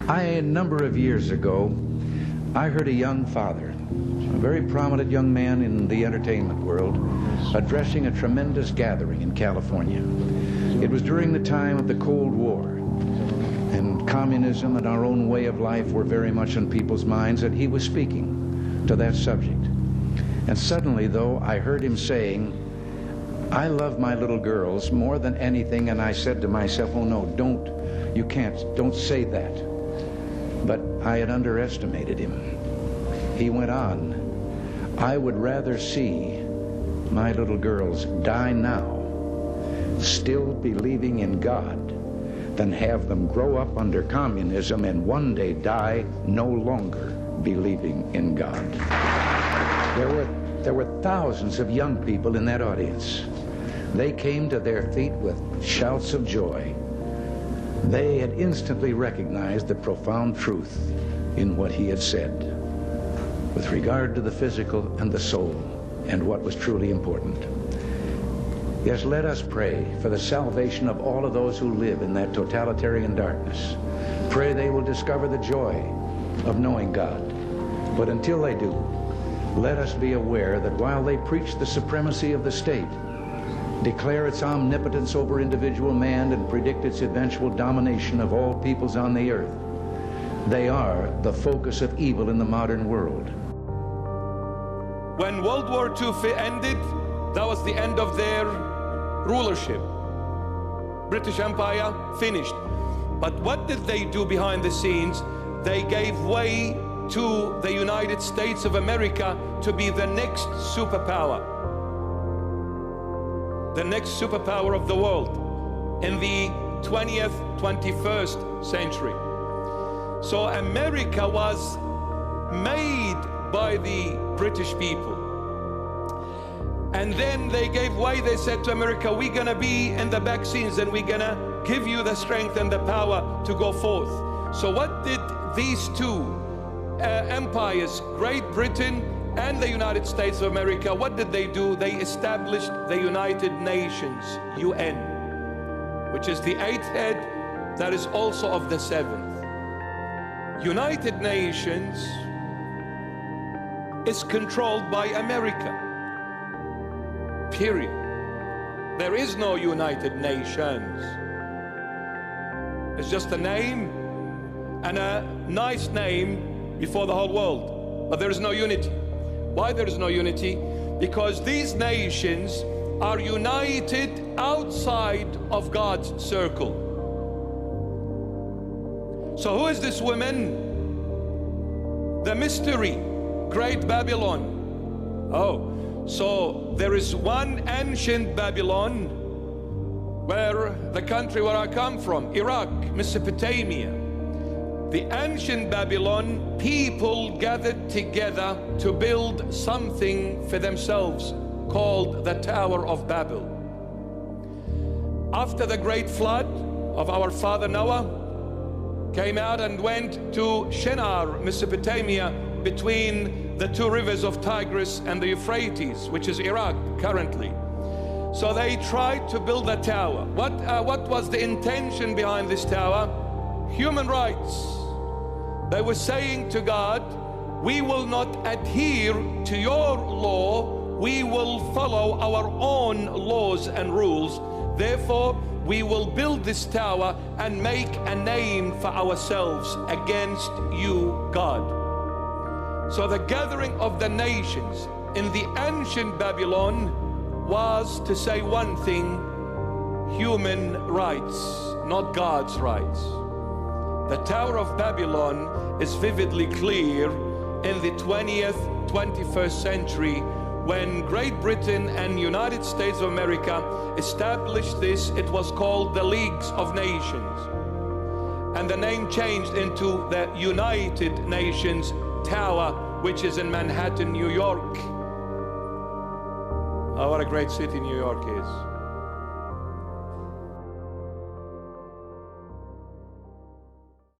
A number of years ago, I heard a young father, a very prominent young man in the entertainment world, addressing a tremendous gathering in California. It was during the time of the Cold War, and communism and our own way of life were very much on people's minds, and he was speaking to that subject. And suddenly, though, I heard him saying, "I love my little girls more than anything," and I said to myself, "Oh no, don't say that." But I had underestimated him. He went on, "I would rather see my little girls die now, still believing in God, than have them grow up under communism and one day die no longer believing in God." There were thousands of young people in that audience. They came to their feet with shouts of joy. They had instantly recognized the profound truth in what he had said with regard to the physical and the soul and what was truly important. Yes, let us pray for the salvation of all of those who live in that totalitarian darkness. Pray they will discover the joy of knowing God. But until they do, let us be aware that while they preach the supremacy of the state, declare its omnipotence over individual man, and predict its eventual domination of all peoples on the earth, they are the focus of evil in the modern world. When World War II ended, that was the end of their rulership. British Empire finished. But what did they do behind the scenes? They gave way to the United States of America to be the next superpower. The next superpower of the world in the 20th, 21st century. So America was made by the British people. And then they gave way. They said to America, "We're gonna be in the back scenes and we're gonna give you the strength and the power to go forth." So what did these two empires, Great Britain and the United States of America, what did they do? They established the United Nations, UN, which is the eighth head, that is also of the seventh. United Nations is controlled by America, period. There is no United Nations. It's just a name, and a nice name before the whole world, but there is no unity. Why there is no unity? Because these nations are united outside of God's circle. So who is this woman? The mystery, Great Babylon. Oh, so there is one ancient Babylon, where the country where I come from, Iraq, Mesopotamia. The ancient Babylon, people gathered together to build something for themselves called the Tower of Babel. After the great flood of our father Noah, came out and went to Shinar, Mesopotamia, between the two rivers of Tigris and the Euphrates, which is Iraq currently. So they tried to build a tower. What was the intention behind this tower? Human rights. They were saying to God, "We will not adhere to your law, we will follow our own laws and rules. Therefore, we will build this tower and make a name for ourselves against you, God." So the gathering of the nations in the ancient Babylon was to say one thing: human rights, not God's rights. The Tower of Babylon is vividly clear in the 20th, 21st century, when Great Britain and United States of America established this. It was called the Leagues of Nations. And the name changed into the United Nations Tower, which is in Manhattan, New York. Oh, what a great city New York is.